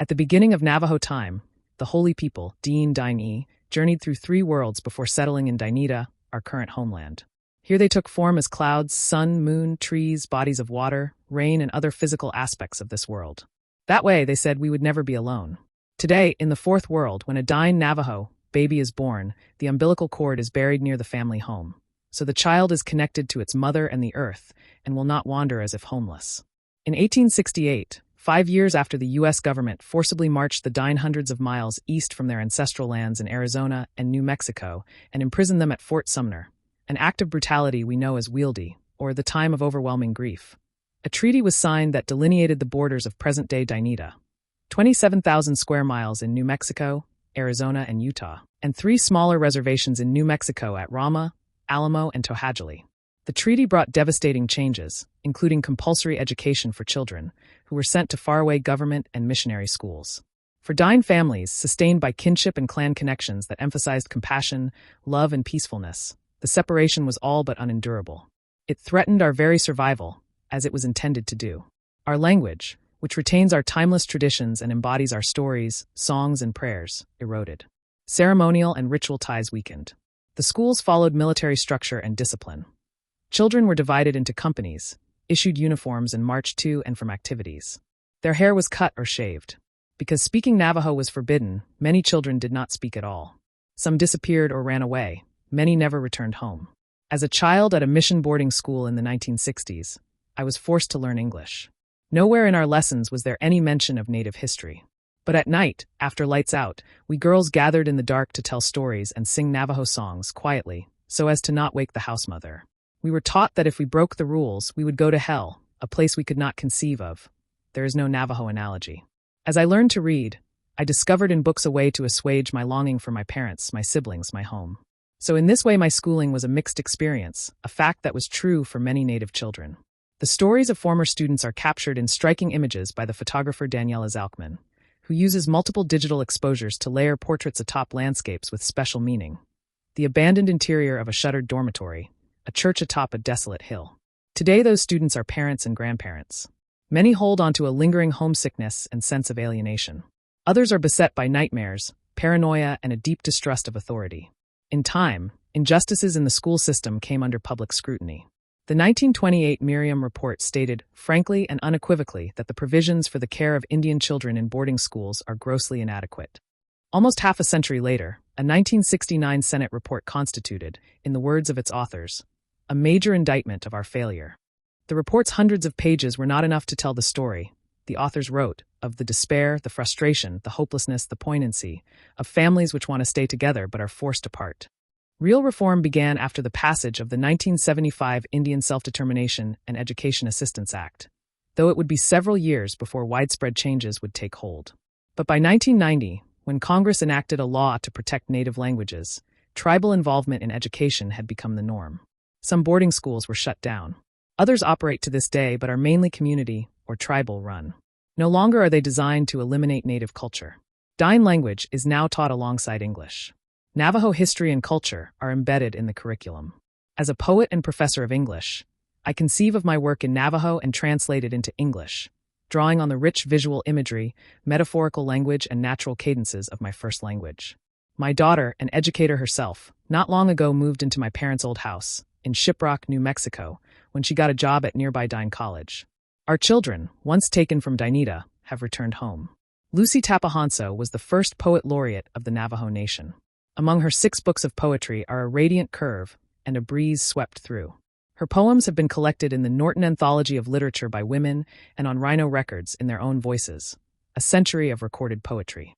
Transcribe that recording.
At the beginning of Navajo time, the holy people, Deen Dine, journeyed through 3 worlds before settling in Dineta, our current homeland. Here they took form as clouds, sun, moon, trees, bodies of water, rain, and other physical aspects of this world. That way, they said, we would never be alone. Today, in the 4th world, when a Dine Navajo baby is born, the umbilical cord is buried near the family home. So the child is connected to its mother and the earth, and will not wander as if homeless. In 1868, 5 years after the U.S. government forcibly marched the Dine hundreds of miles east from their ancestral lands in Arizona and New Mexico and imprisoned them at Fort Sumner, an act of brutality we know as Wieldy, or the time of overwhelming grief, a treaty was signed that delineated the borders of present-day Dineta, 27,000 square miles in New Mexico, Arizona, and Utah, and 3 smaller reservations in New Mexico at Rama, Alamo, and Tohadjali. The treaty brought devastating changes, including compulsory education for children, who were sent to faraway government and missionary schools. For Dine families, sustained by kinship and clan connections that emphasized compassion, love, and peacefulness, the separation was all but unendurable. It threatened our very survival, as it was intended to do. Our language, which retains our timeless traditions and embodies our stories, songs, and prayers, eroded. Ceremonial and ritual ties weakened. The schools followed military structure and discipline. Children were divided into companies, issued uniforms, and marched to and from activities. Their hair was cut or shaved. Because speaking Navajo was forbidden, many children did not speak at all. Some disappeared or ran away. Many never returned home. As a child at a mission boarding school in the 1960s, I was forced to learn English. Nowhere in our lessons was there any mention of Native history. But at night, after lights out, we girls gathered in the dark to tell stories and sing Navajo songs quietly, so as to not wake the house mother. We were taught that if we broke the rules, we would go to hell, a place we could not conceive of. There is no Navajo analogy. As I learned to read, I discovered in books a way to assuage my longing for my parents, my siblings, my home. So in this way, my schooling was a mixed experience, a fact that was true for many Native children. The stories of former students are captured in striking images by the photographer Daniela Zalkman, who uses multiple digital exposures to layer portraits atop landscapes with special meaning. The abandoned interior of a shuttered dormitory, a church atop a desolate hill. Today, those students are parents and grandparents. Many hold onto a lingering homesickness and sense of alienation. Others are beset by nightmares, paranoia, and a deep distrust of authority. In time, injustices in the school system came under public scrutiny. The 1928 Merriam Report stated, frankly and unequivocally, that the provisions for the care of Indian children in boarding schools are grossly inadequate. Almost half a century later, a 1969 Senate report constituted, in the words of its authors, a major indictment of our failure. The report's hundreds of pages were not enough to tell the story, the authors wrote, of the despair, the frustration, the hopelessness, the poignancy, of families which want to stay together but are forced apart. Real reform began after the passage of the 1975 Indian Self-Determination and Education Assistance Act, though it would be several years before widespread changes would take hold. But by 1990, when Congress enacted a law to protect Native languages, tribal involvement in education had become the norm. Some boarding schools were shut down. Others operate to this day but are mainly community or tribal run. No longer are they designed to eliminate Native culture. Dine language is now taught alongside English. Navajo history and culture are embedded in the curriculum. As a poet and professor of English, I conceive of my work in Navajo and translate it into English, drawing on the rich visual imagery, metaphorical language, and natural cadences of my first language. My daughter, an educator herself, not long ago moved into my parents' old house in Shiprock, New Mexico, when she got a job at nearby Dine College. Our children, once taken from Dineta, have returned home. Lucy Tapahanso was the first poet laureate of the Navajo Nation. Among her 6 books of poetry are A Radiant Curve and A Breeze Swept Through. Her poems have been collected in the Norton Anthology of Literature by Women and on Rhino Records in their own voices, a century of recorded poetry.